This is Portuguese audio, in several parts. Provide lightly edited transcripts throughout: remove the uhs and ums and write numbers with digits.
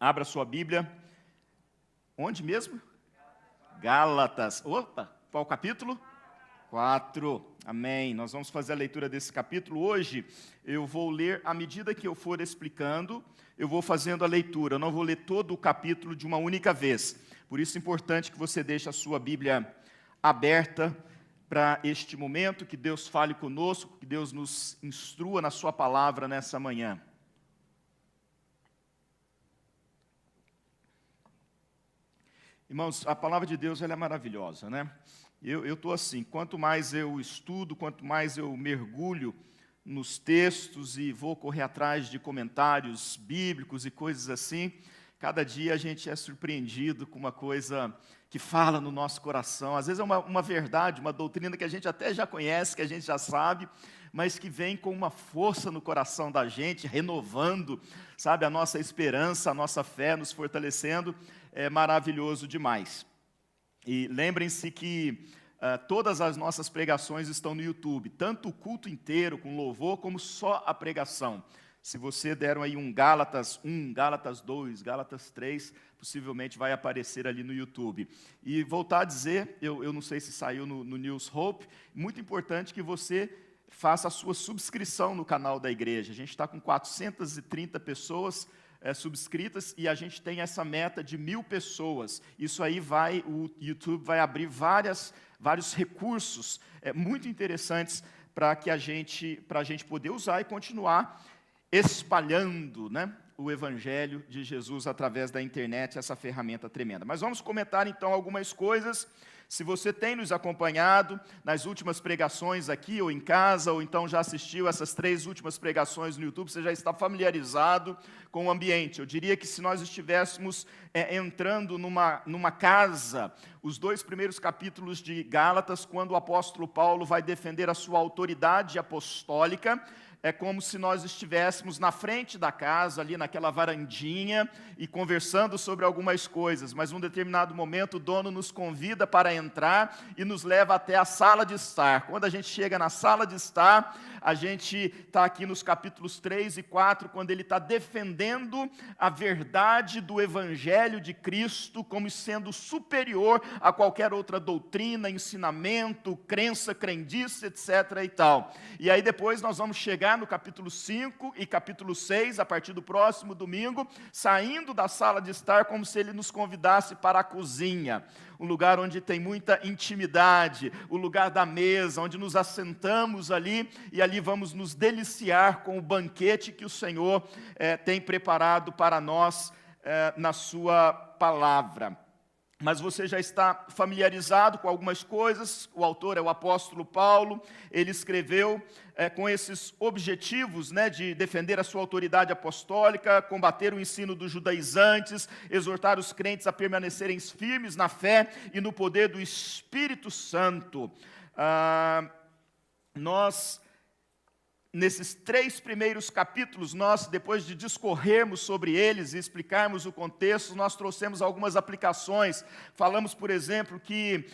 Abra sua Bíblia. Onde mesmo? Gálatas. Opa, qual capítulo? 4. Amém. Nós vamos fazer a leitura desse capítulo. Hoje eu vou ler, à medida que eu for explicando, eu vou fazendo a leitura. Eu não vou ler todo o capítulo de uma única vez. Por isso é importante que você deixe a sua Bíblia aberta para este momento, que Deus fale conosco, que Deus nos instrua na sua palavra nessa manhã. Irmãos, a palavra de Deus ela é maravilhosa, né? Eu estou assim, quanto mais eu estudo, quanto mais eu mergulho nos textos e vou correr atrás de comentários bíblicos e coisas assim, cada dia a gente é surpreendido com uma coisa que fala no nosso coração. Às vezes é uma verdade, uma doutrina que a gente até já conhece, que a gente já sabe, mas que vem com uma força no coração da gente, renovando, sabe, a nossa esperança, a nossa fé, nos fortalecendo. É maravilhoso demais. E lembrem-se que todas as nossas pregações estão no YouTube, tanto o culto inteiro com louvor, como só a pregação. Se você deram aí um Gálatas 1, Gálatas 2, Gálatas 3, possivelmente vai aparecer ali no YouTube. E voltar a dizer, eu não sei se saiu no News Hope, muito importante que você faça a sua subscrição no canal da igreja. A gente está com 430 pessoas subscritas e a gente tem essa meta de 1.000 pessoas. Isso aí o YouTube vai abrir vários recursos muito interessantes para a gente poder usar e continuar espalhando, né, o Evangelho de Jesus através da internet, essa ferramenta tremenda. Mas vamos comentar então algumas coisas. Se você tem nos acompanhado nas últimas pregações aqui ou em casa, ou então já assistiu essas 3 últimas pregações no YouTube, você já está familiarizado com o ambiente. Eu diria que se nós estivéssemos entrando numa casa, os 2 primeiros capítulos de Gálatas, quando o apóstolo Paulo vai defender a sua autoridade apostólica, é como se nós estivéssemos na frente da casa, ali naquela varandinha, e conversando sobre algumas coisas, mas num determinado momento o dono nos convida para entrar e nos leva até a sala de estar. Quando a gente chega na sala de estar, a gente está aqui nos capítulos 3 e 4, quando ele está defendendo a verdade do Evangelho de Cristo como sendo superior a qualquer outra doutrina, ensinamento, crença, crendice, etc. e tal. E aí depois nós vamos chegar no capítulo 5 e capítulo 6, a partir do próximo domingo, saindo da sala de estar como se ele nos convidasse para a cozinha, um lugar onde tem muita intimidade, o lugar da mesa, onde nos assentamos ali e ali vamos nos deliciar com o banquete que o Senhor tem preparado para nós na sua palavra. Mas você já está familiarizado com algumas coisas. O autor é o apóstolo Paulo. Ele escreveu com esses objetivos, né, de defender a sua autoridade apostólica, combater o ensino dos judaizantes, exortar os crentes a permanecerem firmes na fé e no poder do Espírito Santo. Nesses 3 primeiros capítulos, nós, depois de discorrermos sobre eles e explicarmos o contexto, nós trouxemos algumas aplicações. Falamos, por exemplo, que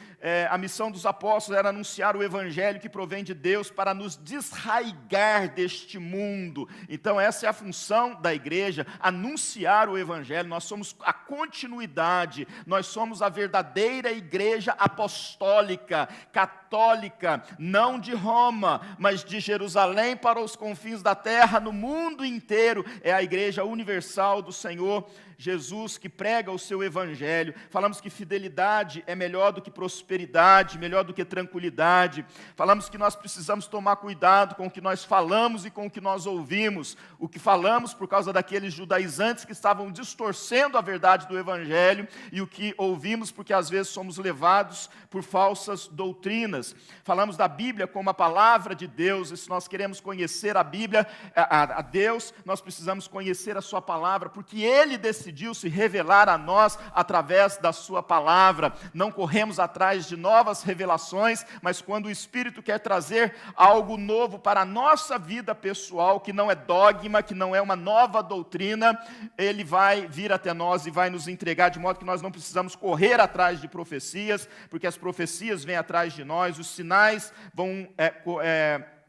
a missão dos apóstolos era anunciar o Evangelho que provém de Deus para nos desraigar deste mundo. Então, essa é a função da igreja, anunciar o Evangelho. Nós somos a continuidade, nós somos a verdadeira igreja apostólica, católica, não de Roma, mas de Jerusalém para os confins da terra, no mundo inteiro. É a igreja universal do Senhor Jesus que prega o seu evangelho. Falamos que fidelidade é melhor do que prosperidade, melhor do que tranquilidade. Falamos que nós precisamos tomar cuidado com o que nós falamos e com o que nós ouvimos. O que falamos por causa daqueles judaizantes que estavam distorcendo a verdade do evangelho, e o que ouvimos porque às vezes somos levados por falsas doutrinas. Falamos da Bíblia como a palavra de Deus, e se nós queremos conhecer a Bíblia, a Deus, nós precisamos conhecer a sua palavra, porque Ele decidiu se revelar a nós através da sua palavra. Não corremos atrás de novas revelações, mas quando o Espírito quer trazer algo novo para a nossa vida pessoal, que não é dogma, que não é uma nova doutrina, Ele vai vir até nós e vai nos entregar, de modo que nós não precisamos correr atrás de profecias, porque as profecias vêm atrás de nós, os sinais vão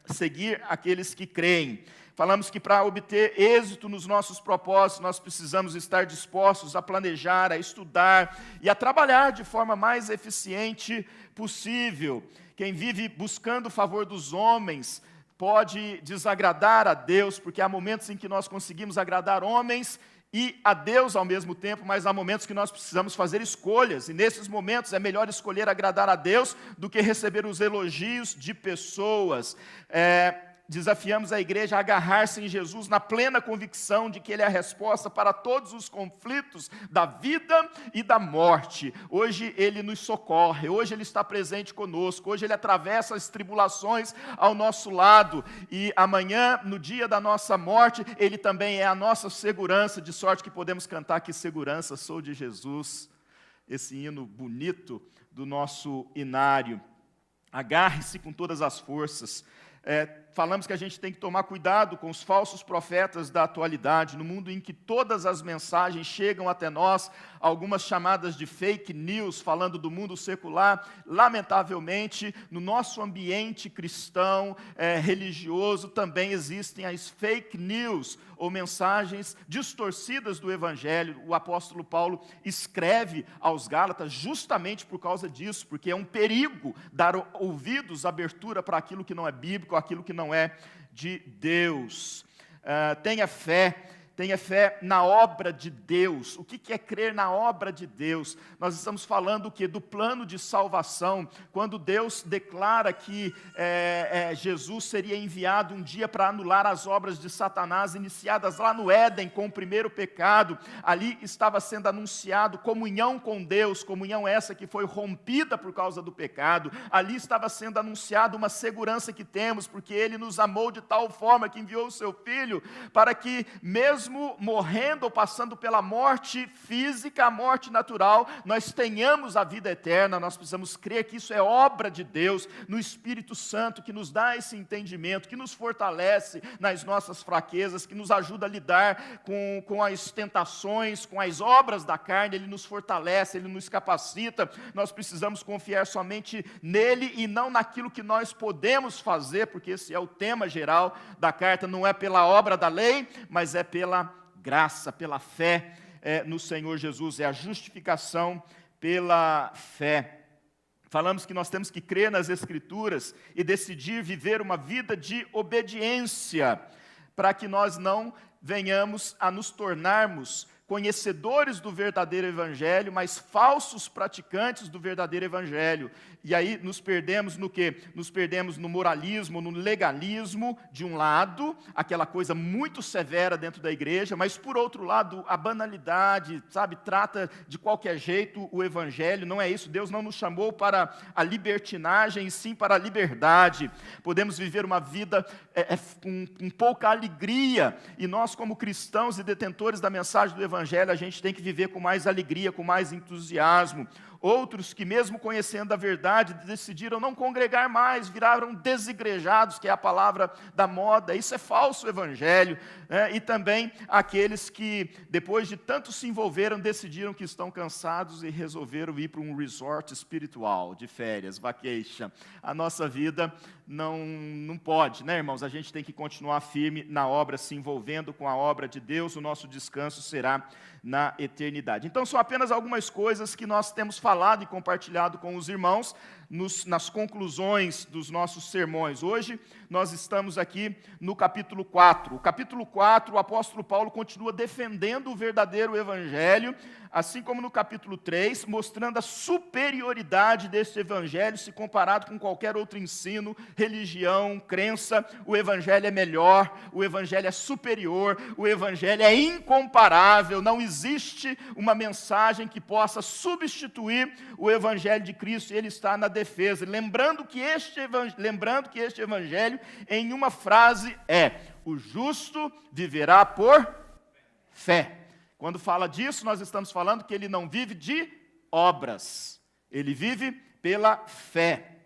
seguir aqueles que creem. Falamos que para obter êxito nos nossos propósitos, nós precisamos estar dispostos a planejar, a estudar e a trabalhar de forma mais eficiente possível. Quem vive buscando o favor dos homens pode desagradar a Deus, porque há momentos em que nós conseguimos agradar homens e a Deus ao mesmo tempo, mas há momentos que nós precisamos fazer escolhas, e nesses momentos é melhor escolher agradar a Deus do que receber os elogios de pessoas. Desafiamos a igreja a agarrar-se em Jesus na plena convicção de que Ele é a resposta para todos os conflitos da vida e da morte. Hoje Ele nos socorre, hoje Ele está presente conosco, hoje Ele atravessa as tribulações ao nosso lado, e amanhã, no dia da nossa morte, Ele também é a nossa segurança, de sorte que podemos cantar: que segurança sou de Jesus, esse hino bonito do nosso inário. Agarre-se com todas as forças. Falamos que a gente tem que tomar cuidado com os falsos profetas da atualidade, no mundo em que todas as mensagens chegam até nós, algumas chamadas de fake news, falando do mundo secular. Lamentavelmente, no nosso ambiente cristão, religioso, também existem as fake news, ou mensagens distorcidas do Evangelho. O apóstolo Paulo escreve aos Gálatas justamente por causa disso, porque é um perigo dar ouvidos, abertura para aquilo que não é bíblico, aquilo que não é de Deus. Tenha fé na obra de Deus. O que é crer na obra de Deus? Nós estamos falando o quê? Do plano de salvação, quando Deus declara que Jesus seria enviado um dia para anular as obras de Satanás, iniciadas lá no Éden com o primeiro pecado. Ali estava sendo anunciado comunhão com Deus, comunhão essa que foi rompida por causa do pecado. Ali estava sendo anunciado uma segurança que temos, porque Ele nos amou de tal forma que enviou o Seu Filho, para que mesmo morrendo ou passando pela morte física, a morte natural, nós tenhamos a vida eterna. Nós precisamos crer que isso é obra de Deus, no Espírito Santo, que nos dá esse entendimento, que nos fortalece nas nossas fraquezas, que nos ajuda a lidar com as tentações, com as obras da carne. Ele nos fortalece, Ele nos capacita. Nós precisamos confiar somente nele e não naquilo que nós podemos fazer, porque esse é o tema geral da carta. Não é pela obra da lei, mas é pela graça, pela fé no Senhor Jesus. É a justificação pela fé. Falamos que nós temos que crer nas Escrituras e decidir viver uma vida de obediência, para que nós não venhamos a nos tornarmos conhecedores do verdadeiro Evangelho, mas falsos praticantes do verdadeiro Evangelho. E aí nos perdemos no quê? Nos perdemos no moralismo, no legalismo, de um lado, aquela coisa muito severa dentro da igreja, mas por outro lado, a banalidade, sabe, trata de qualquer jeito o Evangelho. Não é isso. Deus não nos chamou para a sim para a liberdade. Podemos viver uma vida com pouca alegria, e nós, como cristãos e detentores da mensagem do Evangelho, a gente tem que viver com mais alegria, com mais entusiasmo. Outros que, mesmo conhecendo a verdade, decidiram não congregar mais, viraram desigrejados, que é a palavra da moda. Isso é falso evangelho. E também aqueles que, depois de tanto se envolveram, decidiram que estão cansados e resolveram ir para um resort espiritual, de férias, vacation. A nossa vida não pode, né, irmãos? A gente tem que continuar firme na obra, se envolvendo com a obra de Deus. O nosso descanso será na eternidade. Então, são apenas algumas coisas que nós temos falado e compartilhado com os irmãos nas conclusões dos nossos sermões. Hoje, nós estamos aqui no capítulo 4. O capítulo 4, o apóstolo Paulo continua defendendo o verdadeiro evangelho, assim como no capítulo 3, mostrando a superioridade desse evangelho se comparado com qualquer outro ensino, religião, crença. O evangelho é melhor, o evangelho é superior, o evangelho é incomparável. Não existe uma mensagem que possa substituir o evangelho de Cristo. Ele está na defesa, lembrando que este evangelho, em uma frase, o justo viverá por fé. Quando fala disso, nós estamos falando que ele não vive de obras, ele vive pela fé.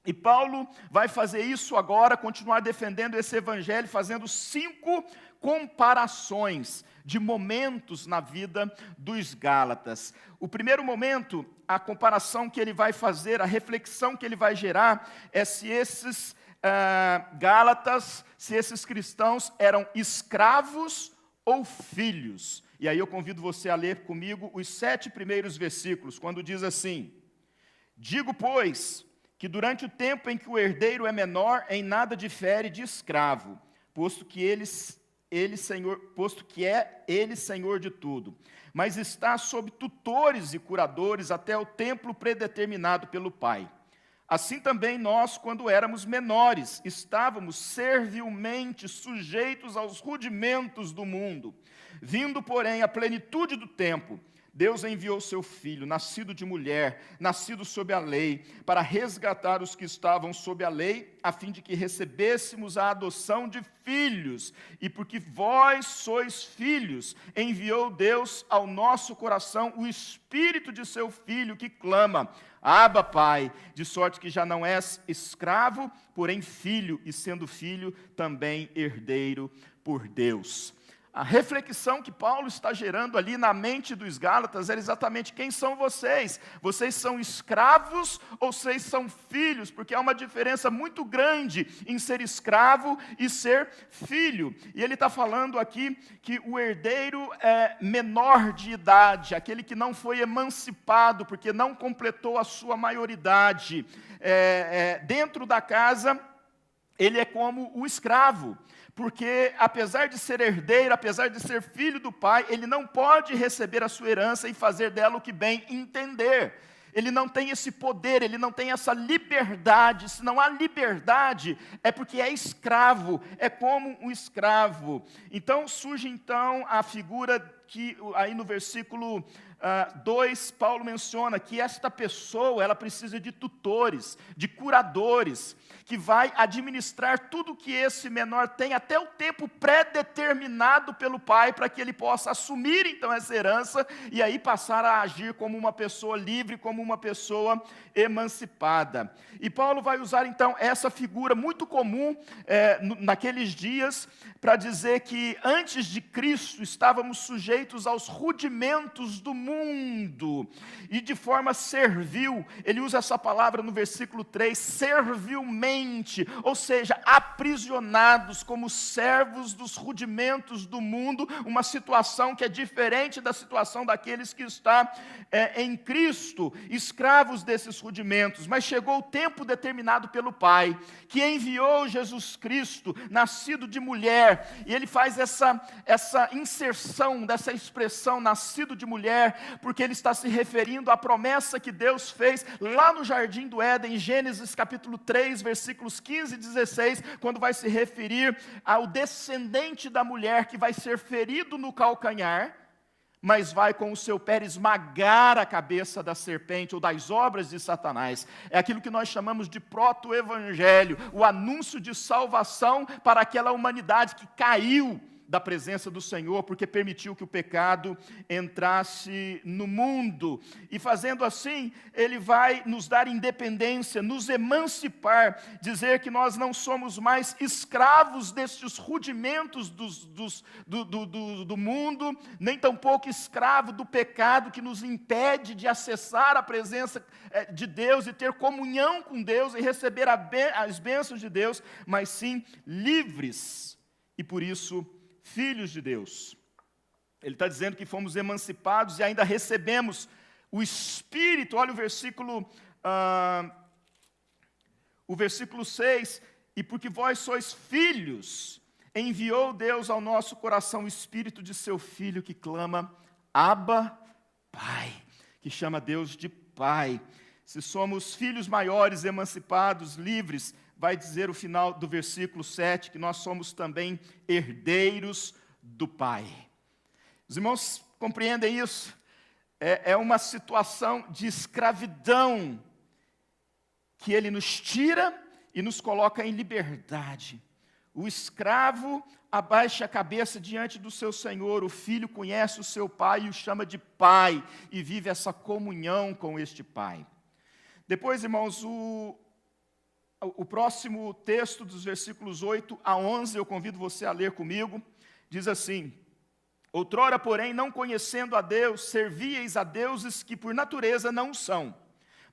E Paulo vai fazer isso agora, continuar defendendo esse evangelho, fazendo 5 comparações de momentos na vida dos Gálatas. O primeiro momento, a comparação que ele vai fazer, a reflexão que ele vai gerar, é se esses Gálatas se esses cristãos eram escravos ou filhos. E aí eu convido você a ler comigo os 7 primeiros versículos, quando diz assim: digo, pois, que durante o tempo em que o herdeiro é menor, em nada difere de escravo, posto que é ele senhor de tudo, mas está sob tutores e curadores até o tempo predeterminado pelo Pai. Assim também nós, quando éramos menores, estávamos servilmente sujeitos aos rudimentos do mundo. Vindo, porém, a plenitude do tempo, Deus enviou seu Filho, nascido de mulher, nascido sob a lei, para resgatar os que estavam sob a lei, a fim de que recebêssemos a adoção de filhos. E porque vós sois filhos, enviou Deus ao nosso coração o Espírito de seu Filho, que clama: Abba, Pai, de sorte que já não és escravo, porém filho, e sendo filho, também herdeiro por Deus. A reflexão que Paulo está gerando ali na mente dos Gálatas era exatamente: quem são vocês? Vocês são escravos ou vocês são filhos? Porque há uma diferença muito grande em ser escravo e ser filho. E ele está falando aqui que o herdeiro é menor de idade, aquele que não foi emancipado, porque não completou a sua maioridade. Dentro da casa, ele é como o escravo. Porque, apesar de ser herdeiro, apesar de ser filho do pai, ele não pode receber a sua herança e fazer dela o que bem entender. Ele não tem esse poder, ele não tem essa liberdade. Se não há liberdade, é porque é escravo, é como um escravo. Então, surge a figura que, aí no versículo 2, Paulo menciona que esta pessoa, ela precisa de tutores, de curadores, que vai administrar tudo que esse menor tem até o tempo pré-determinado pelo pai, para que ele possa assumir então essa herança e aí passar a agir como uma pessoa livre, como uma pessoa emancipada. E Paulo vai usar então essa figura muito comum naqueles dias, para dizer que antes de Cristo estávamos sujeitos aos rudimentos do mundo, e de forma servil. Ele usa essa palavra no versículo 3, servilmente, ou seja, aprisionados como servos dos rudimentos do mundo, uma situação que é diferente da situação daqueles que estão em Cristo, escravos desses rudimentos. Mas chegou o tempo determinado pelo Pai, que enviou Jesus Cristo, nascido de mulher, e ele faz essa inserção dessa expressão, nascido de mulher, porque ele está se referindo à promessa que Deus fez lá no Jardim do Éden, em Gênesis capítulo 3, versículos 15 e 16, quando vai se referir ao descendente da mulher que vai ser ferido no calcanhar, mas vai com o seu pé esmagar a cabeça da serpente ou das obras de Satanás. É aquilo que nós chamamos de proto-evangelho, o anúncio de salvação para aquela humanidade que caiu da presença do Senhor, porque permitiu que o pecado entrasse no mundo. E fazendo assim, ele vai nos dar independência, nos emancipar, dizer que nós não somos mais escravos destes rudimentos do mundo, nem tampouco escravo do pecado que nos impede de acessar a presença de Deus e ter comunhão com Deus e receber as bênçãos de Deus, mas sim livres, e por isso filhos de Deus. Ele está dizendo que fomos emancipados e ainda recebemos o Espírito. Olha o versículo 6, e porque vós sois filhos, enviou Deus ao nosso coração o Espírito de seu Filho, que clama, Abba, Pai, que chama Deus de Pai. Se somos filhos maiores, emancipados, livres, vai dizer o final do versículo 7, que nós somos também herdeiros do Pai. Os irmãos compreendem isso? É uma situação de escravidão, que Ele nos tira e nos coloca em liberdade. O escravo abaixa a cabeça diante do seu senhor, o filho conhece o seu pai e o chama de pai, e vive essa comunhão com este pai. Depois, irmãos, o próximo texto, dos versículos 8 a 11, eu convido você a ler comigo, diz assim: outrora, porém, não conhecendo a Deus, servíeis a deuses que por natureza não são.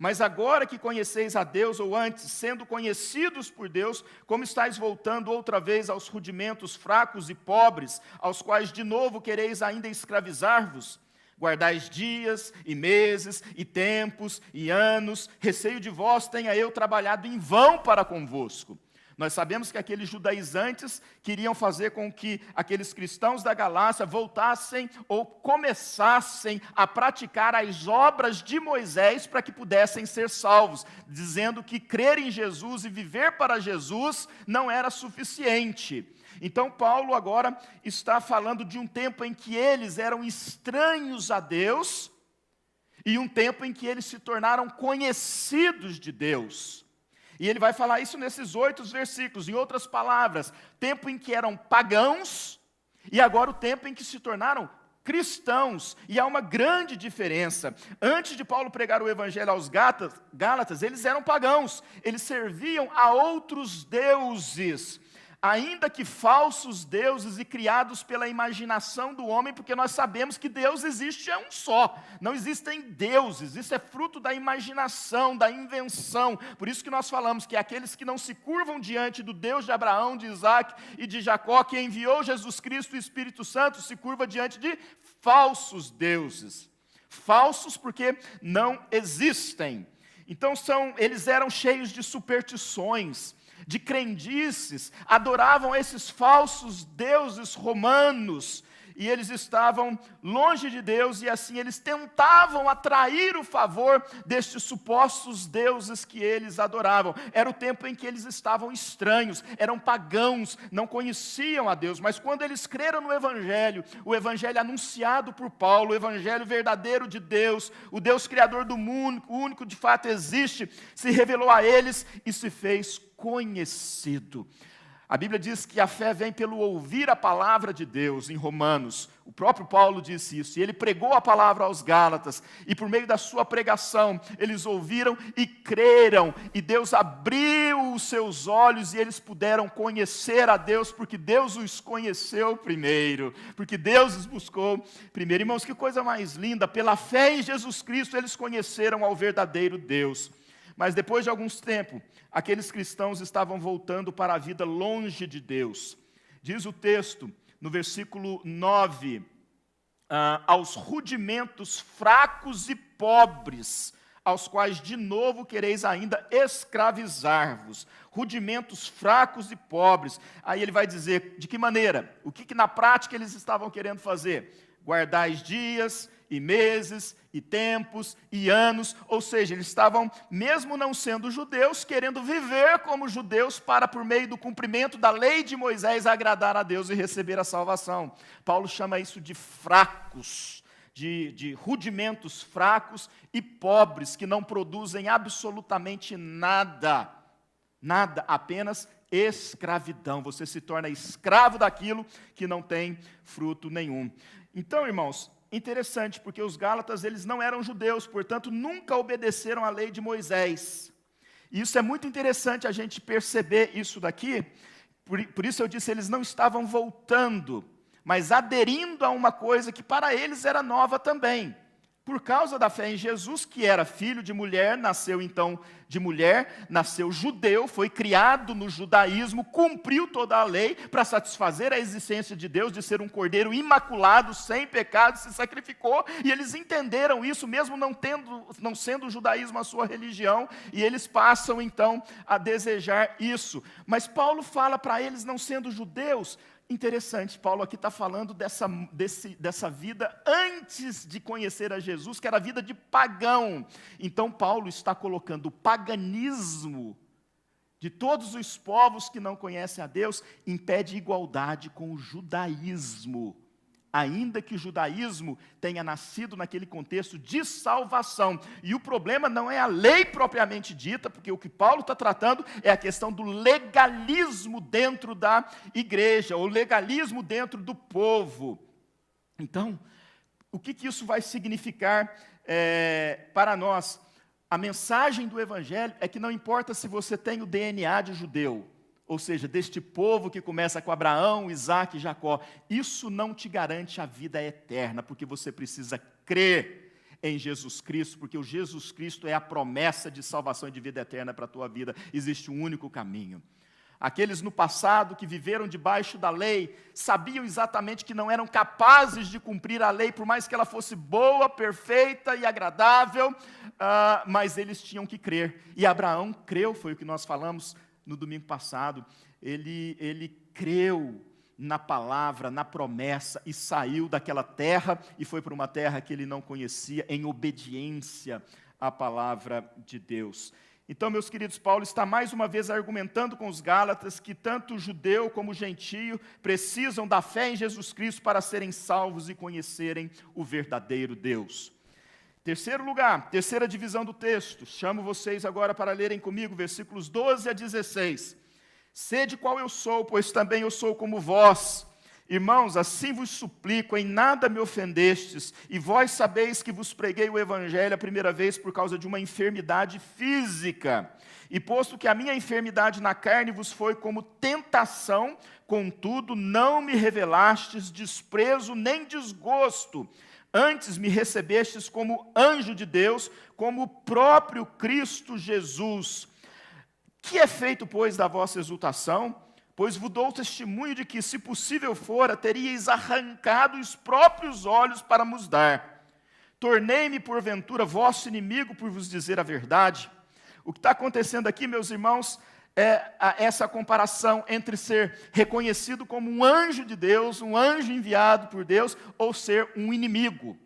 Mas agora que conheceis a Deus, ou antes, sendo conhecidos por Deus, como estáis voltando outra vez aos rudimentos fracos e pobres, aos quais de novo quereis ainda escravizar-vos? Guardais dias, e meses, e tempos, e anos, receio de vós tenha eu trabalhado em vão para convosco. Nós sabemos que aqueles judaizantes queriam fazer com que aqueles cristãos da Galácia voltassem ou começassem a praticar as obras de Moisés para que pudessem ser salvos, dizendo que crer em Jesus e viver para Jesus não era suficiente. Então Paulo agora está falando de um tempo em que eles eram estranhos a Deus e um tempo em que eles se tornaram conhecidos de Deus. E ele vai falar isso nesses 8 versículos. Em outras palavras, tempo em que eram pagãos e agora o tempo em que se tornaram cristãos. E há uma grande diferença. Antes de Paulo pregar o evangelho aos Gálatas, eles eram pagãos. Eles serviam a outros deuses, ainda que falsos deuses e criados pela imaginação do homem, porque nós sabemos que Deus existe é um só, não existem deuses, isso é fruto da imaginação, da invenção. Por isso que nós falamos que aqueles que não se curvam diante do Deus de Abraão, de Isaac e de Jacó, que enviou Jesus Cristo e o Espírito Santo, se curva diante de falsos deuses, falsos porque não existem. Então eles eram cheios de superstições, de crendices, adoravam esses falsos deuses romanos, e eles estavam longe de Deus, e assim eles tentavam atrair o favor destes supostos deuses que eles adoravam. Era o tempo em que eles estavam estranhos, eram pagãos, não conheciam a Deus, mas quando eles creram no Evangelho, o Evangelho anunciado por Paulo, o Evangelho verdadeiro de Deus, o Deus Criador do mundo, o único de fato existe, se revelou a eles e se fez conhecido. A Bíblia diz que a fé vem pelo ouvir a palavra de Deus, em Romanos. O próprio Paulo disse isso, e ele pregou a palavra aos Gálatas, e por meio da sua pregação, eles ouviram e creram, e Deus abriu os seus olhos, e eles puderam conhecer a Deus, porque Deus os conheceu primeiro, porque Deus os buscou primeiro. Irmãos, que coisa mais linda, pela fé em Jesus Cristo, eles conheceram ao verdadeiro Deus. Mas depois de alguns tempos, aqueles cristãos estavam voltando para a vida longe de Deus. Diz o texto, no versículo 9, aos rudimentos fracos e pobres, aos quais de novo quereis ainda escravizar-vos. Rudimentos fracos e pobres. Aí ele vai dizer, de que maneira? O que na prática eles estavam querendo fazer? Guardais dias, e meses, e tempos, e anos, ou seja, eles estavam, mesmo não sendo judeus, querendo viver como judeus para, por meio do cumprimento da lei de Moisés, agradar a Deus e receber a salvação. Paulo chama isso de fracos, de rudimentos fracos e pobres, que não produzem absolutamente nada, apenas escravidão. Você se torna escravo daquilo que não tem fruto nenhum. Então, irmãos, interessante, porque os Gálatas, eles não eram judeus, portanto, nunca obedeceram à lei de Moisés. E isso é muito interessante a gente perceber isso daqui, por isso eu disse, eles não estavam voltando, mas aderindo a uma coisa que para eles era nova também. Por causa da fé em Jesus, que era filho de mulher, nasceu então de mulher, nasceu judeu, foi criado no judaísmo, cumpriu toda a lei para satisfazer a existência de Deus, de ser um cordeiro imaculado, sem pecado, se sacrificou, e eles entenderam isso, mesmo não sendo o judaísmo a sua religião, e eles passam então a desejar isso. Mas Paulo fala para eles, não sendo judeus. Interessante, Paulo aqui está falando dessa vida antes de conhecer a Jesus, que era a vida de pagão. Então Paulo está colocando o paganismo de todos os povos que não conhecem a Deus, impede igualdade com o judaísmo. Ainda que o judaísmo tenha nascido naquele contexto de salvação. E o problema não é a lei propriamente dita, porque o que Paulo está tratando é a questão do legalismo dentro da igreja, ou legalismo dentro do povo. Então, o que isso vai significar para nós? A mensagem do Evangelho é que não importa se você tem o DNA de judeu, ou seja, deste povo que começa com Abraão, Isaac e Jacó, isso não te garante a vida eterna, porque você precisa crer. em Jesus Cristo, porque o Jesus Cristo é a promessa de salvação e de vida eterna para a tua vida. Existe um único caminho. Aqueles no passado que viveram debaixo da lei, sabiam exatamente que não eram capazes de cumprir a lei, por mais que ela fosse boa, perfeita e agradável, mas eles tinham que crer. E Abraão creu, foi o que nós falamos no domingo passado. Ele creu na palavra, na promessa, e saiu daquela terra, e foi para uma terra que ele não conhecia, em obediência à palavra de Deus. Então, meus queridos, Paulo está mais uma vez argumentando com os Gálatas que tanto o judeu como o gentio precisam da fé em Jesus Cristo para serem salvos e conhecerem o verdadeiro Deus. Terceiro lugar, terceira divisão do texto, chamo vocês agora para lerem comigo versículos 12 a 16. Sede qual eu sou, pois também eu sou como vós. Irmãos, assim vos suplico, em nada me ofendestes, e vós sabeis que vos preguei o evangelho a primeira vez por causa de uma enfermidade física. E posto que a minha enfermidade na carne vos foi como tentação, contudo não me revelastes desprezo nem desgosto. Antes me recebestes como anjo de Deus, como o próprio Cristo Jesus. Que é feito, pois, da vossa exultação? Pois vos dou testemunho de que, se possível fora, teríeis arrancado os próprios olhos para nos dar. Tornei-me, porventura, vosso inimigo por vos dizer a verdade. O que está acontecendo aqui, meus irmãos, é essa comparação entre ser reconhecido como um anjo de Deus, um anjo enviado por Deus, ou ser um inimigo.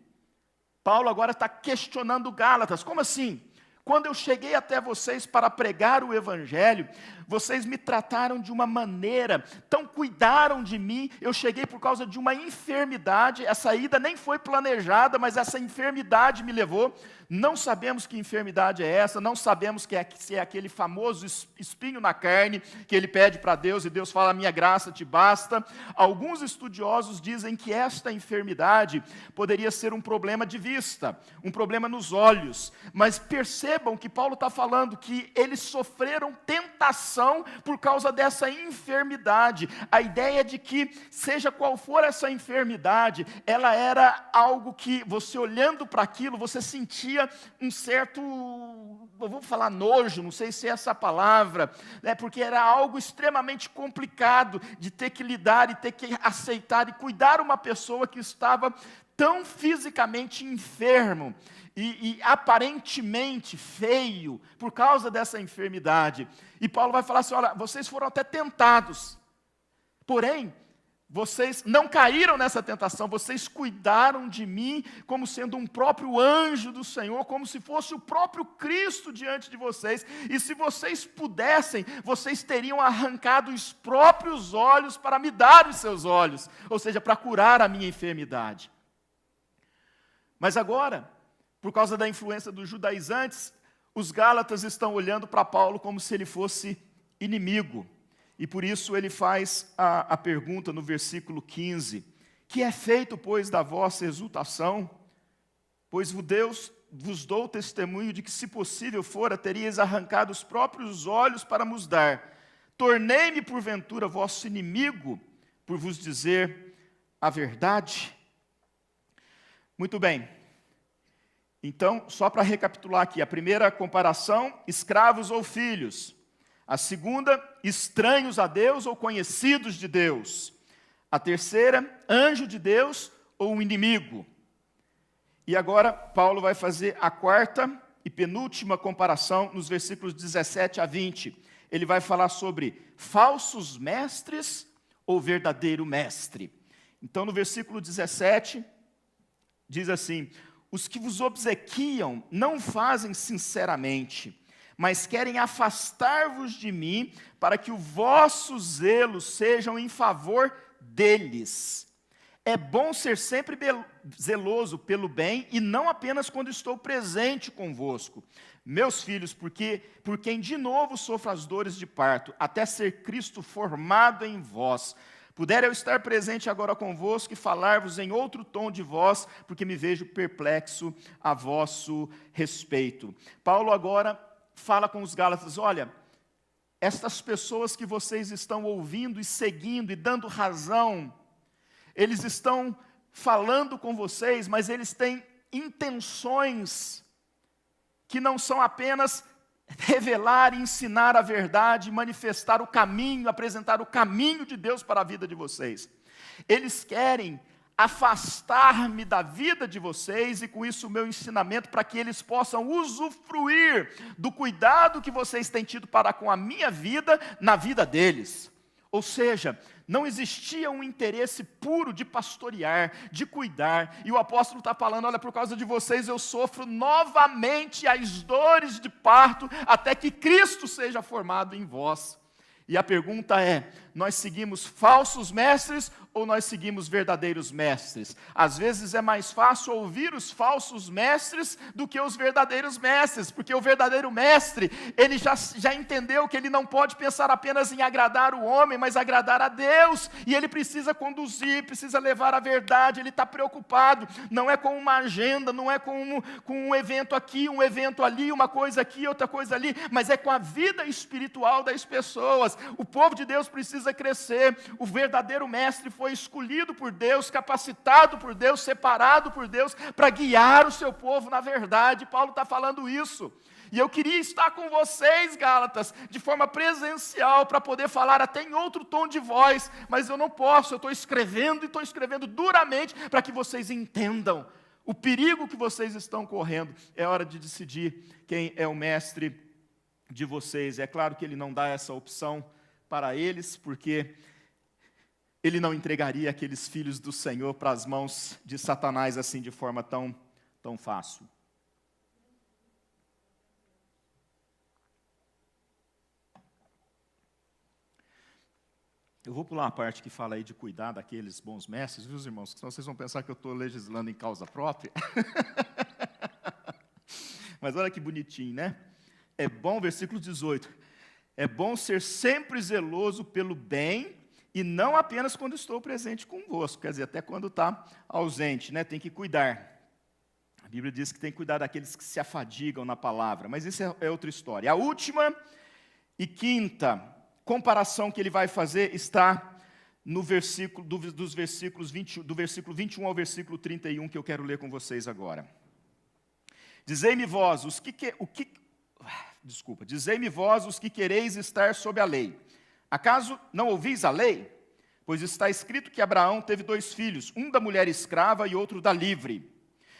Paulo agora está questionando Gálatas. Como assim? Quando eu cheguei até vocês para pregar o evangelho, vocês me trataram de uma maneira, tão cuidaram de mim, eu cheguei por causa de uma enfermidade, essa ida nem foi planejada, mas essa enfermidade me levou. Não sabemos que enfermidade é essa, não sabemos se é aquele famoso espinho na carne, que ele pede para Deus, e Deus fala, a minha graça te basta. Alguns estudiosos dizem que esta enfermidade poderia ser um problema de vista, um problema nos olhos, mas percebam que Paulo está falando que eles sofreram tentação por causa dessa enfermidade. A ideia de que, seja qual for essa enfermidade, ela era algo que, você olhando para aquilo, você sentia um certo, eu vou falar nojo, não sei se é essa palavra, porque era algo extremamente complicado de ter que lidar e ter que aceitar e cuidar uma pessoa que estava tão fisicamente enfermo e aparentemente feio por causa dessa enfermidade. E Paulo vai falar assim, olha, vocês foram até tentados, porém, vocês não caíram nessa tentação, vocês cuidaram de mim como sendo um próprio anjo do Senhor, como se fosse o próprio Cristo diante de vocês, e se vocês pudessem, vocês teriam arrancado os próprios olhos para me dar os seus olhos, ou seja, para curar a minha enfermidade. Mas agora, por causa da influência dos judaizantes, os Gálatas estão olhando para Paulo como se ele fosse inimigo. E por isso ele faz a pergunta no versículo 15. Que é feito, pois, da vossa exultação? Pois vos dou testemunho de que, se possível fora, teríeis arrancado os próprios olhos para nos dar. Tornei-me, porventura, vosso inimigo, por vos dizer a verdade? Muito bem. Então, só para recapitular aqui, a primeira comparação, escravos ou filhos. A segunda, estranhos a Deus ou conhecidos de Deus. A terceira, anjo de Deus ou um inimigo. E agora, Paulo vai fazer a quarta e penúltima comparação nos versículos 17 a 20. Ele vai falar sobre falsos mestres ou verdadeiro mestre. Então, no versículo 17, diz assim, os que vos obsequiam não fazem sinceramente, mas querem afastar-vos de mim, para que o vosso zelo sejam em favor deles. É bom ser sempre zeloso pelo bem, e não apenas quando estou presente convosco. Meus filhos, por quem de novo sofro as dores de parto, até ser Cristo formado em vós. Puder eu estar presente agora convosco e falar-vos em outro tom de voz, porque me vejo perplexo a vosso respeito. Paulo agora fala com os Gálatas, olha, estas pessoas que vocês estão ouvindo e seguindo e dando razão, eles estão falando com vocês, mas eles têm intenções que não são apenas revelar e ensinar a verdade, manifestar o caminho, apresentar o caminho de Deus para a vida de vocês. Eles querem afastar-me da vida de vocês e com isso o meu ensinamento para que eles possam usufruir do cuidado que vocês têm tido para com a minha vida na vida deles. Ou seja, não existia um interesse puro de pastorear, de cuidar, e o apóstolo está falando, olha, por causa de vocês eu sofro novamente as dores de parto, até que Cristo seja formado em vós. E a pergunta é, nós seguimos falsos mestres ou nós seguimos verdadeiros mestres? Às vezes é mais fácil ouvir os falsos mestres do que os verdadeiros mestres, porque o verdadeiro mestre, ele já entendeu que ele não pode pensar apenas em agradar o homem, mas agradar a Deus, e ele precisa conduzir, precisa levar a verdade, ele está preocupado, não é com uma agenda, não é com um evento aqui, um evento ali, uma coisa aqui, outra coisa ali, mas é com a vida espiritual das pessoas. O povo de Deus precisa crescer, o verdadeiro mestre foi escolhido por Deus, capacitado por Deus, separado por Deus, para guiar o seu povo na verdade. Paulo está falando isso. E eu queria estar com vocês, Gálatas, de forma presencial, para poder falar até em outro tom de voz, mas eu não posso, eu estou escrevendo e estou escrevendo duramente para que vocês entendam o perigo que vocês estão correndo. É hora de decidir quem é o mestre de vocês. É claro que ele não dá essa opção para eles, porque ele não entregaria aqueles filhos do Senhor para as mãos de Satanás assim de forma tão fácil. Eu vou pular a parte que fala aí de cuidar daqueles bons mestres, viu, irmãos? Senão vocês vão pensar que eu estou legislando em causa própria. Mas olha que bonitinho, né? É bom, versículo 18, é bom ser sempre zeloso pelo bem, e não apenas quando estou presente convosco, quer dizer, até quando está ausente, né? Tem que cuidar. A Bíblia diz que tem que cuidar daqueles que se afadigam na palavra, mas isso é outra história. A última e quinta comparação que ele vai fazer está no versículo, do versículo 21 ao versículo 31, que eu quero ler com vocês agora. Dizei-me vós os que quereis estar sob a lei. Acaso não ouvis a lei? Pois está escrito que Abraão teve 2 filhos, um da mulher escrava e outro da livre.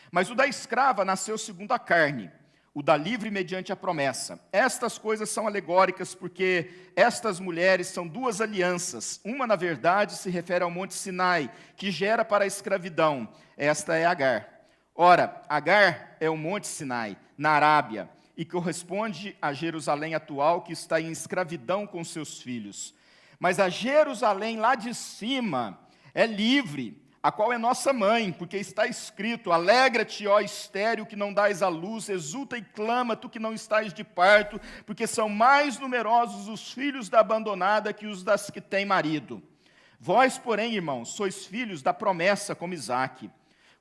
Mas o da escrava nasceu segundo a carne, o da livre mediante a promessa. Estas coisas são alegóricas, porque estas mulheres são 2 alianças. Uma, na verdade, se refere ao monte Sinai, que gera para a escravidão. Esta é Agar. Ora, Agar é o monte Sinai, na Arábia, e corresponde a Jerusalém atual, que está em escravidão com seus filhos. Mas a Jerusalém lá de cima é livre, a qual é nossa mãe, porque está escrito, alegra-te, ó estéril, que não dás à luz, exulta e clama, tu que não estás de parto, porque são mais numerosos os filhos da abandonada que os das que têm marido. Vós, porém, irmãos, sois filhos da promessa como Isaque.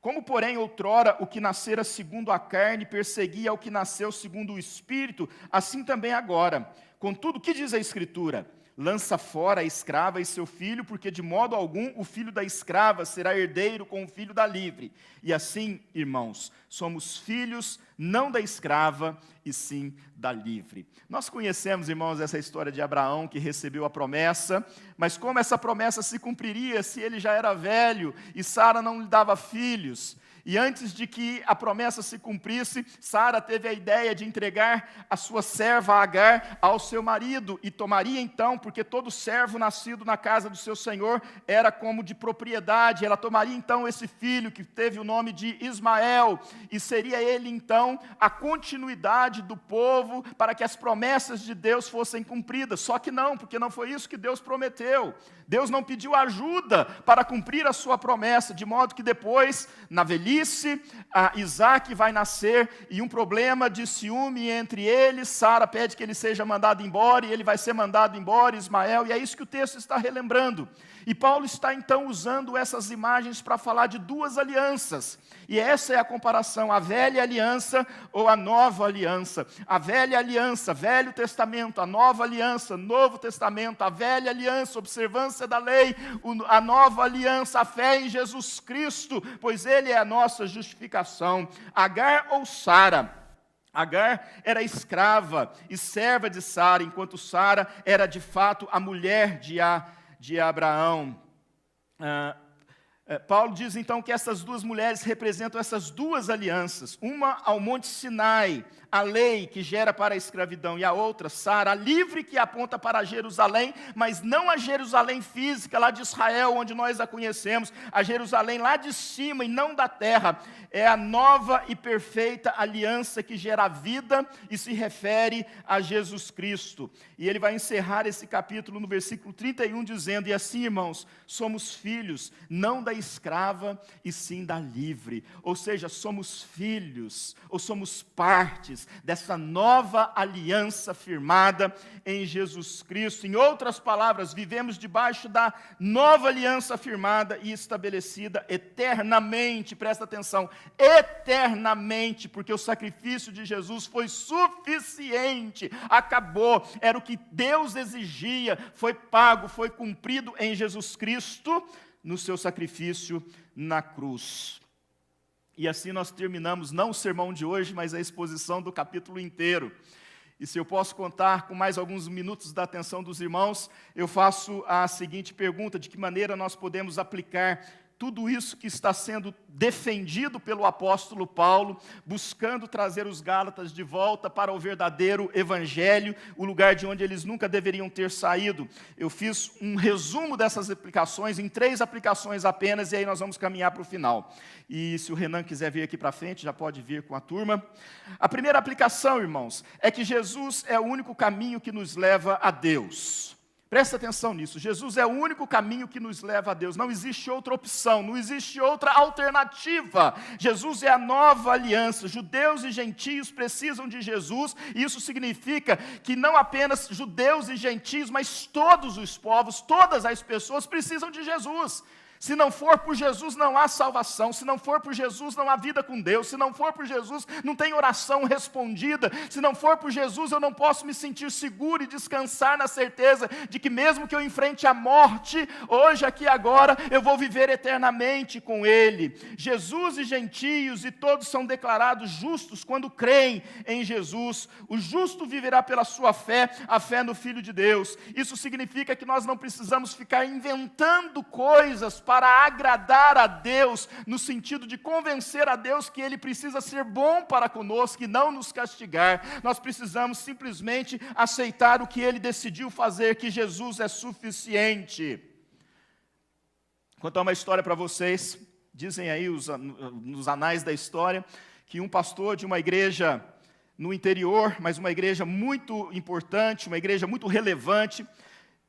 Como, porém, outrora o que nascera segundo a carne perseguia o que nasceu segundo o Espírito, assim também agora. Contudo, o que diz a Escritura? Lança fora a escrava e seu filho, porque de modo algum o filho da escrava será herdeiro com o filho da livre. E assim, irmãos, somos filhos não da escrava, e sim da livre. Nós conhecemos, irmãos, essa história de Abraão que recebeu a promessa, mas como essa promessa se cumpriria se ele já era velho e Sara não lhe dava filhos? E antes de que a promessa se cumprisse, Sara teve a ideia de entregar a sua serva Agar ao seu marido, e tomaria então, porque todo servo nascido na casa do seu senhor era como de propriedade, ela tomaria então esse filho que teve o nome de Ismael, e seria ele então a continuidade do povo para que as promessas de Deus fossem cumpridas. Só que não, porque não foi isso que Deus prometeu. Deus não pediu ajuda para cumprir a sua promessa, de modo que depois, na velhice, Isaque vai nascer, e um problema de ciúme entre eles, Sara pede que ele seja mandado embora, e ele vai ser mandado embora, Ismael, e é isso que o texto está relembrando. E Paulo está então usando essas imagens para falar de duas alianças. E essa é a comparação, a velha aliança ou a nova aliança. A velha aliança, Velho Testamento, a nova aliança, Novo Testamento, a velha aliança, observância da lei, a nova aliança, a fé em Jesus Cristo, pois Ele é a nossa justificação. Agar ou Sara? Agar era escrava e serva de Sara, enquanto Sara era de fato a mulher de Abraão. Paulo diz então que essas duas mulheres representam essas duas alianças, uma ao Monte Sinai, a lei que gera para a escravidão, e a outra, Sara, a livre que aponta para Jerusalém, mas não a Jerusalém física lá de Israel, onde nós a conhecemos, a Jerusalém lá de cima e não da terra, é a nova e perfeita aliança que gera vida e se refere a Jesus Cristo. E ele vai encerrar esse capítulo no versículo 31 dizendo, e assim, irmãos, somos filhos, não da escrava e sim da livre, ou seja, somos filhos, ou somos partes dessa nova aliança firmada em Jesus Cristo. Em outras palavras, vivemos debaixo da nova aliança firmada e estabelecida eternamente, presta atenção, eternamente, porque o sacrifício de Jesus foi suficiente, acabou, era o que Deus exigia, foi pago, foi cumprido em Jesus Cristo, no seu sacrifício na cruz. E assim nós terminamos, não o sermão de hoje, mas a exposição do capítulo inteiro. E se eu posso contar com mais alguns minutos da atenção dos irmãos, eu faço a seguinte pergunta: de que maneira nós podemos aplicar tudo isso que está sendo defendido pelo apóstolo Paulo, buscando trazer os Gálatas de volta para o verdadeiro evangelho, o lugar de onde eles nunca deveriam ter saído. Eu fiz um resumo dessas aplicações, em 3 aplicações apenas, e aí nós vamos caminhar para o final. E se o Renan quiser vir aqui para frente, já pode vir com a turma. A primeira aplicação, irmãos, é que Jesus é o único caminho que nos leva a Deus. Presta atenção nisso, Jesus é o único caminho que nos leva a Deus, não existe outra opção, não existe outra alternativa. Jesus é a nova aliança, judeus e gentios precisam de Jesus, e isso significa que não apenas judeus e gentios, mas todos os povos, todas as pessoas precisam de Jesus. Se não for por Jesus, não há salvação. Se não for por Jesus, não há vida com Deus. Se não for por Jesus, não tem oração respondida. Se não for por Jesus, eu não posso me sentir seguro e descansar na certeza de que mesmo que eu enfrente a morte, hoje, aqui, agora, eu vou viver eternamente com Ele. Jesus e gentios, e todos são declarados justos quando creem em Jesus. O justo viverá pela sua fé, a fé no Filho de Deus. Isso significa que nós não precisamos ficar inventando coisas para agradar a Deus, no sentido de convencer a Deus que Ele precisa ser bom para conosco e não nos castigar. Nós precisamos simplesmente aceitar o que Ele decidiu fazer, que Jesus é suficiente. Vou contar uma história para vocês. Dizem aí nos anais da história que um pastor de uma igreja no interior, mas uma igreja muito importante, uma igreja muito relevante,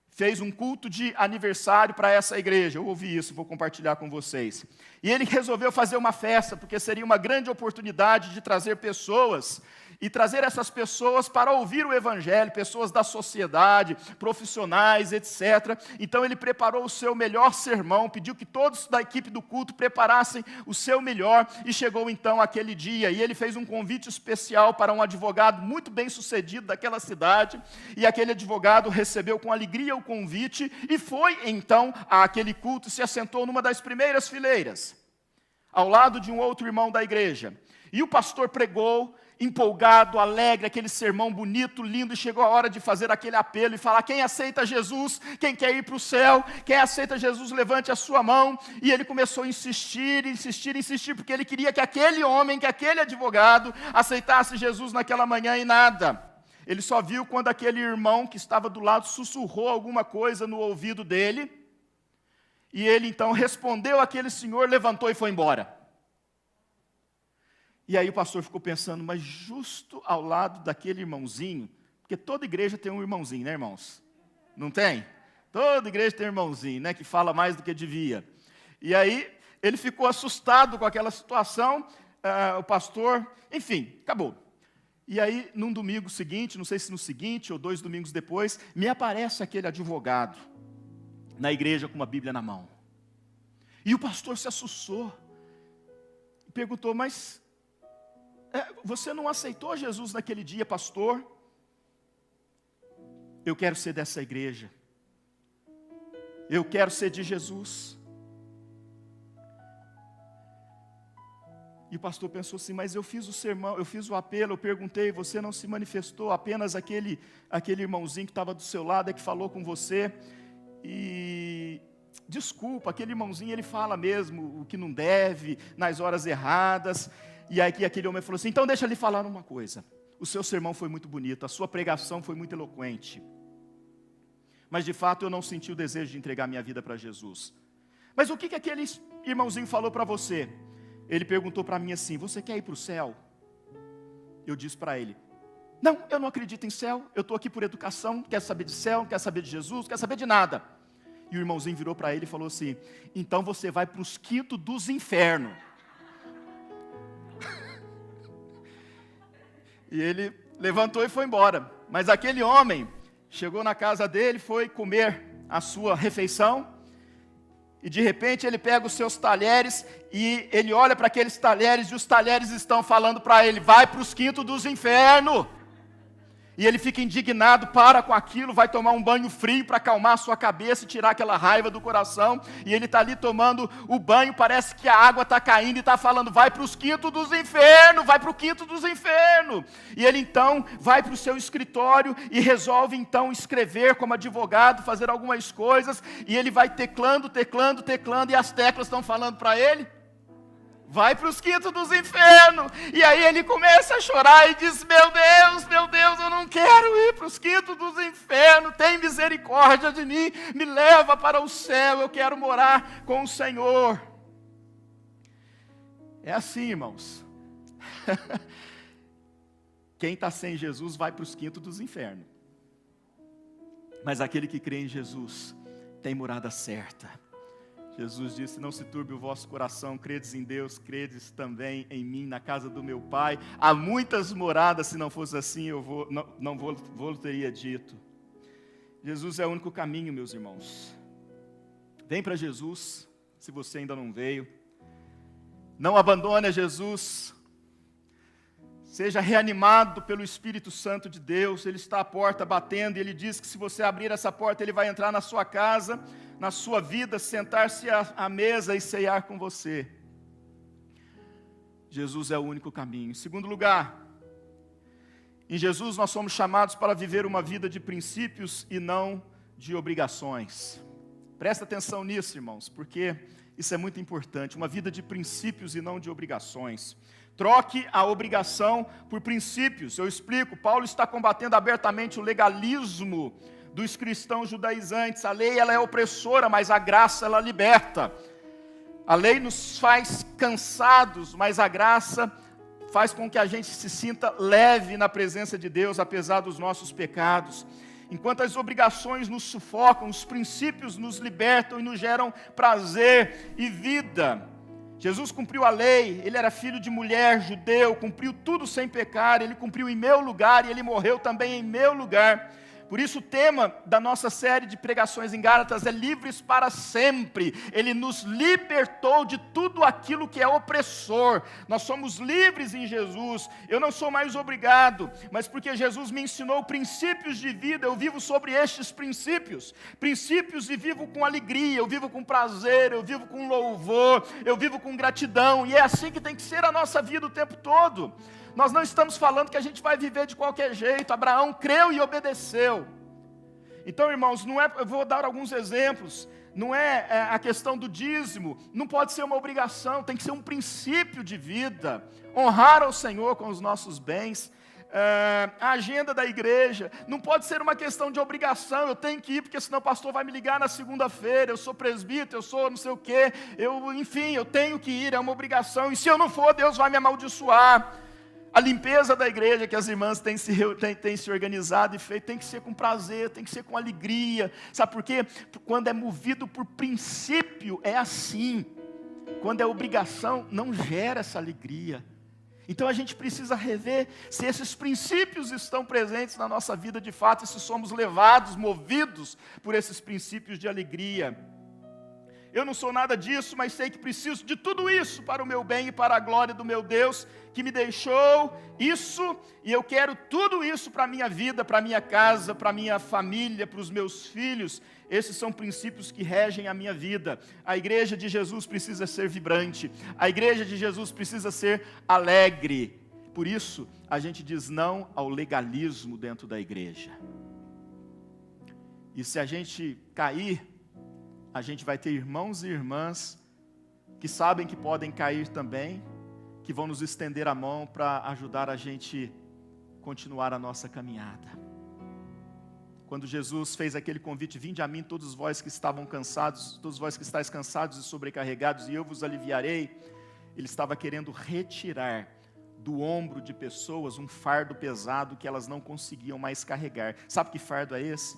fez um culto de aniversário para essa igreja. Eu ouvi isso, vou compartilhar com vocês. E ele resolveu fazer uma festa, porque seria uma grande oportunidade de trazer pessoas, e trazer essas pessoas para ouvir o evangelho, pessoas da sociedade, profissionais, etc. Então ele preparou o seu melhor sermão, pediu que todos da equipe do culto preparassem o seu melhor, e chegou então aquele dia, e ele fez um convite especial para um advogado muito bem sucedido daquela cidade, e aquele advogado recebeu com alegria o convite, e foi então àquele culto, e se assentou numa das primeiras fileiras, ao lado de um outro irmão da igreja, e o pastor pregou, empolgado, alegre, aquele sermão bonito, lindo, e chegou a hora de fazer aquele apelo e falar: quem aceita Jesus, quem quer ir para o céu, quem aceita Jesus, levante a sua mão. E ele começou a insistir, porque ele queria que aquele homem, que aquele advogado aceitasse Jesus naquela manhã, e nada. Ele só viu quando aquele irmão que estava do lado sussurrou alguma coisa no ouvido dele, e ele então respondeu àquele senhor, levantou e foi embora. E aí o pastor ficou pensando, mas justo ao lado daquele irmãozinho, porque toda igreja tem um irmãozinho, né, irmãos? Não tem? Toda igreja tem um irmãozinho, né, que fala mais do que devia. E aí ele ficou assustado com aquela situação, o pastor, enfim, acabou. E aí, num domingo seguinte, não sei se no seguinte ou 2 domingos depois, me aparece aquele advogado. na igreja com uma Bíblia na mão. E o pastor se assustou. E perguntou, mas você não aceitou Jesus naquele dia, pastor? Eu quero ser dessa igreja. Eu quero ser de Jesus. E o pastor pensou assim, mas eu fiz o sermão, eu fiz o apelo, eu perguntei, você não se manifestou, apenas aquele irmãozinho que estava do seu lado é que falou com você. E desculpa, aquele irmãozinho ele fala mesmo o que não deve, nas horas erradas. E aí aquele homem falou assim, então deixa eu lhe falar uma coisa. O seu sermão foi muito bonito, a sua pregação foi muito eloquente. Mas de fato eu não senti o desejo de entregar minha vida para Jesus. Mas o que aquele irmãozinho falou para você? Ele perguntou para mim assim, você quer ir para o céu? Eu disse para ele, não, eu não acredito em céu, eu estou aqui por educação, não quero saber de céu, não quero saber de Jesus, não quero saber de nada. E o irmãozinho virou para ele e falou assim, então você vai para os quintos dos infernos. E ele levantou e foi embora. Mas aquele homem chegou na casa dele, foi comer a sua refeição, e de repente ele pega os seus talheres, e ele olha para aqueles talheres, e os talheres estão falando para ele, vai para os quintos dos infernos. E ele fica indignado, para com aquilo, vai tomar um banho frio para acalmar a sua cabeça e tirar aquela raiva do coração. E ele está ali tomando o banho, parece que a água está caindo e está falando, vai para os quintos dos infernos, vai para o quinto dos infernos. E ele então vai para o seu escritório e resolve então escrever como advogado, fazer algumas coisas. E ele vai teclando, e as teclas estão falando para ele, vai para os quintos dos infernos. E aí ele começa a chorar e diz, meu Deus, eu não quero ir para os quintos dos infernos, tem misericórdia de mim, me leva para o céu, eu quero morar com o Senhor. É assim, irmãos. Quem está sem Jesus vai para os quintos dos infernos. Mas aquele que crê em Jesus tem morada certa. Jesus disse, não se turbe o vosso coração, credes em Deus, credes também em mim, na casa do meu Pai. Há muitas moradas, se não fosse assim, eu não vou teria dito. Jesus é o único caminho, meus irmãos. Vem para Jesus, se você ainda não veio. Não abandone a Jesus. Seja reanimado pelo Espírito Santo de Deus. Ele está à porta batendo, e Ele diz que se você abrir essa porta, Ele vai entrar na sua casa, na sua vida, sentar-se à mesa e ceiar com você. Jesus é o único caminho. Em segundo lugar, em Jesus nós somos chamados para viver uma vida de princípios e não de obrigações. Presta atenção nisso, irmãos, porque isso é muito importante. Uma vida de princípios e não de obrigações. Troque a obrigação por princípios. Eu explico, Paulo está combatendo abertamente o legalismo dos cristãos judaizantes. A lei ela é opressora, mas a graça ela liberta. A lei nos faz cansados, mas a graça faz com que a gente se sinta leve na presença de Deus, apesar dos nossos pecados. Enquanto as obrigações nos sufocam, os princípios nos libertam e nos geram prazer e vida. Jesus cumpriu a lei, Ele era filho de mulher, judeu, cumpriu tudo sem pecar, Ele cumpriu em meu lugar e Ele morreu também em meu lugar. Por isso o tema da nossa série de pregações em Gálatas é livres para sempre. Ele nos libertou de tudo aquilo que é opressor. Nós somos livres em Jesus. Eu não sou mais obrigado, mas porque Jesus me ensinou princípios de vida, eu vivo sobre estes princípios. Princípios e vivo com alegria, eu vivo com prazer, eu vivo com louvor, eu vivo com gratidão. E é assim que tem que ser a nossa vida o tempo todo. Nós não estamos falando que a gente vai viver de qualquer jeito. Abraão creu e obedeceu. Então, irmãos, eu vou dar alguns exemplos. Não é a questão do dízimo, não pode ser uma obrigação, tem que ser um princípio de vida. Honrar ao Senhor com os nossos bens. A agenda da igreja não pode ser uma questão de obrigação, eu tenho que ir porque senão o pastor vai me ligar na segunda-feira, eu sou presbítero, eu sou não sei o quê, enfim, eu tenho que ir, é uma obrigação, e se eu não for, Deus vai me amaldiçoar. A limpeza da igreja que as irmãs têm se organizado e feito, tem que ser com prazer, tem que ser com alegria. Sabe por quê? Quando é movido por princípio, é assim. Quando é obrigação, não gera essa alegria. Então a gente precisa rever se esses princípios estão presentes na nossa vida de fato, e se somos levados, movidos por esses princípios de alegria. Eu não sou nada disso, mas sei que preciso de tudo isso para o meu bem e para a glória do meu Deus, que me deixou isso, e eu quero tudo isso para a minha vida, para a minha casa, para a minha família, para os meus filhos. Esses são princípios que regem a minha vida. A igreja de Jesus precisa ser vibrante, a igreja de Jesus precisa ser alegre. Por isso, a gente diz não ao legalismo dentro da igreja. E se a gente cair, a gente vai ter irmãos e irmãs que sabem que podem cair também, que vão nos estender a mão para ajudar a gente continuar a nossa caminhada. Quando Jesus fez aquele convite, vinde a mim todos vós que estavam cansados, todos vós que estáis cansados e sobrecarregados, e eu vos aliviarei, ele estava querendo retirar do ombro de pessoas um fardo pesado que elas não conseguiam mais carregar. Sabe que fardo é esse?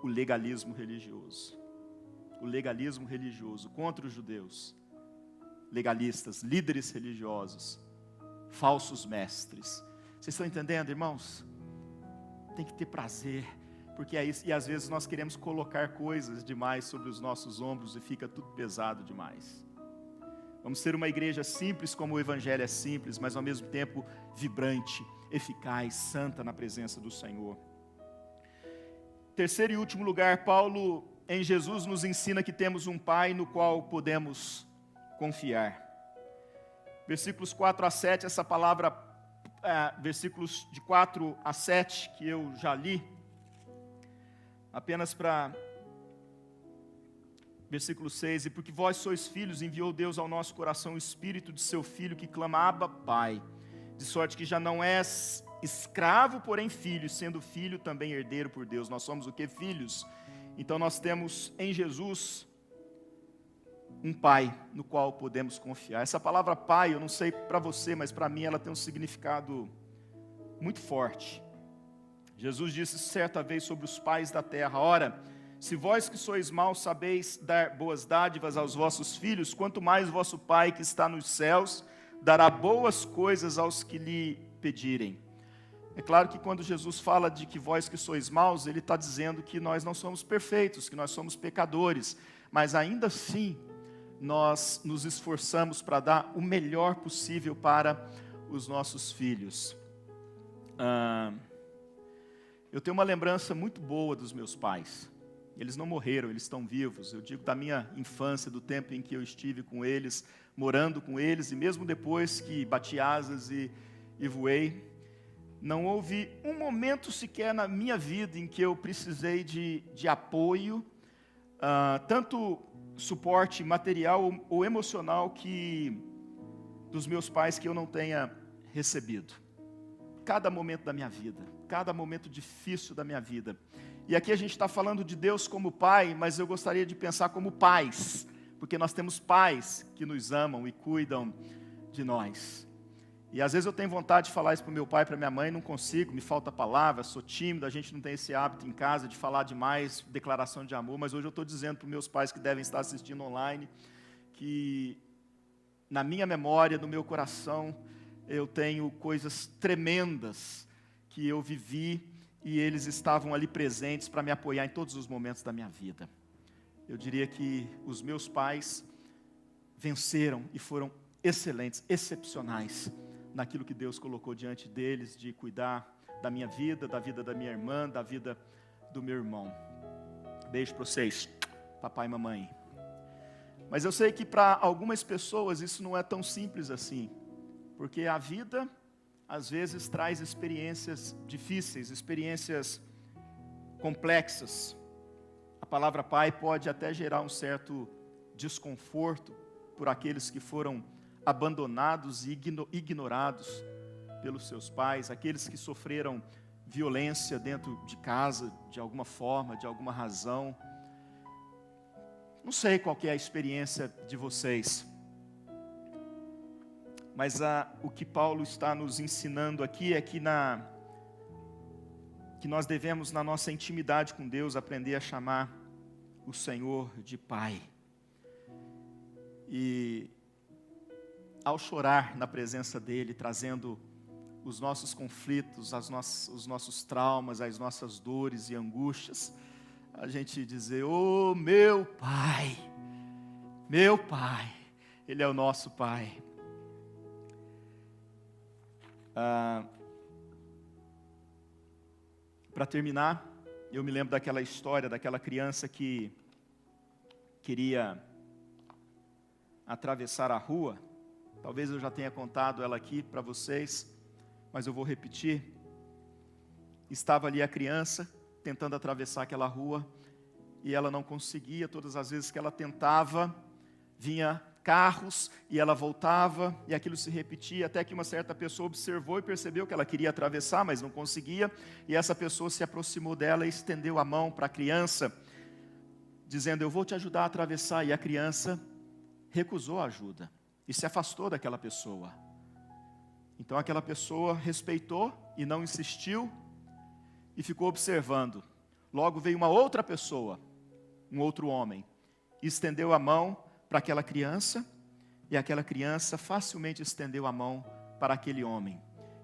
O legalismo religioso. O legalismo religioso contra os judeus, legalistas, líderes religiosos, falsos mestres. Vocês estão entendendo, irmãos? Tem que ter prazer, porque é isso, e às vezes nós queremos colocar coisas demais sobre os nossos ombros e fica tudo pesado demais. Vamos ser uma igreja simples como o evangelho é simples, mas ao mesmo tempo vibrante, eficaz, santa na presença do Senhor. Terceiro e último lugar, Paulo em Jesus nos ensina que temos um Pai no qual podemos confiar. Versículos 4 a 7, essa palavra, versículos de 4 a 7, que eu já li, apenas para versículo 6, e porque vós sois filhos, enviou Deus ao nosso coração o Espírito de seu Filho, que clama, Abba, Pai, de sorte que já não és escravo, porém filho, sendo filho também herdeiro por Deus. Nós somos o que? Filhos. Então nós temos em Jesus um Pai no qual podemos confiar. Essa palavra Pai, eu não sei para você, mas para mim ela tem um significado muito forte. Jesus disse certa vez sobre os pais da terra, ora, se vós que sois maus sabeis dar boas dádivas aos vossos filhos, quanto mais vosso Pai que está nos céus dará boas coisas aos que lhe pedirem. É claro que quando Jesus fala de que vós que sois maus, ele está dizendo que nós não somos perfeitos, que nós somos pecadores, mas ainda assim, nós nos esforçamos para dar o melhor possível para os nossos filhos. Eu tenho uma lembrança muito boa dos meus pais. Eles não morreram, eles estão vivos. Eu digo da minha infância, do tempo em que eu estive com eles, morando com eles, e mesmo depois que bati asas e voei, não houve um momento sequer na minha vida em que eu precisei de apoio, tanto suporte material ou emocional dos meus pais que eu não tenha recebido. Cada momento da minha vida, cada momento difícil da minha vida. E aqui a gente está falando de Deus como Pai, mas eu gostaria de pensar como pais, porque nós temos pais que nos amam e cuidam de nós. E às vezes eu tenho vontade de falar isso para o meu pai, para a minha mãe, não consigo, me falta palavra, sou tímido, a gente não tem esse hábito em casa de falar demais, declaração de amor, mas hoje eu estou dizendo para os meus pais que devem estar assistindo online, que na minha memória, no meu coração, eu tenho coisas tremendas que eu vivi e eles estavam ali presentes para me apoiar em todos os momentos da minha vida. Eu diria que os meus pais venceram e foram excelentes, excepcionais, naquilo que Deus colocou diante deles, de cuidar da minha vida, da vida da minha irmã, da vida do meu irmão. Beijo para vocês, papai e mamãe. Mas eu sei que para algumas pessoas isso não é tão simples assim, porque a vida, às vezes, traz experiências difíceis, experiências complexas. A palavra pai pode até gerar um certo desconforto por aqueles que foram abandonados e ignorados pelos seus pais, aqueles que sofreram violência dentro de casa, de alguma forma, de alguma razão. Não sei qual que é a experiência de vocês, mas o que Paulo está nos ensinando aqui é que nós devemos, na nossa intimidade com Deus, aprender a chamar o Senhor de Pai. E ao chorar na presença dele, trazendo os nossos conflitos, os nossos traumas, as nossas dores e angústias, a gente dizer: oh, meu Pai, Ele é o nosso Pai. Para terminar, eu me lembro daquela história, daquela criança que queria atravessar a rua. Talvez eu já tenha contado ela aqui para vocês, mas eu vou repetir. Estava ali a criança tentando atravessar aquela rua e ela não conseguia. Todas as vezes que ela tentava, vinha carros e ela voltava e aquilo se repetia, até que uma certa pessoa observou e percebeu que ela queria atravessar, mas não conseguia, e essa pessoa se aproximou dela e estendeu a mão para a criança, dizendo: eu vou te ajudar a atravessar. E a criança recusou a ajuda e se afastou daquela pessoa. Então aquela pessoa respeitou e não insistiu e ficou observando. Logo veio uma outra pessoa, um outro homem, e estendeu a mão para aquela criança, e aquela criança facilmente estendeu a mão para aquele homem,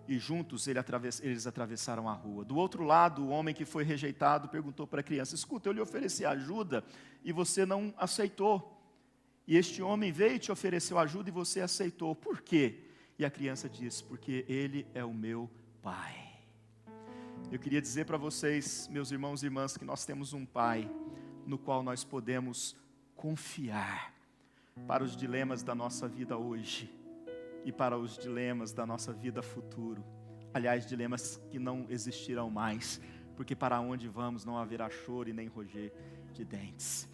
e juntos eles atravessaram a rua. Do outro lado, o homem que foi rejeitado perguntou para a criança: escuta, eu lhe ofereci ajuda e você não aceitou, e este homem veio e te ofereceu ajuda e você aceitou, por quê? E a criança disse: porque ele é o meu Pai. Eu queria dizer para vocês, meus irmãos e irmãs, que nós temos um Pai no qual nós podemos confiar para os dilemas da nossa vida hoje e para os dilemas da nossa vida futuro. Aliás, dilemas que não existirão mais, porque para onde vamos não haverá choro e nem ranger de dentes.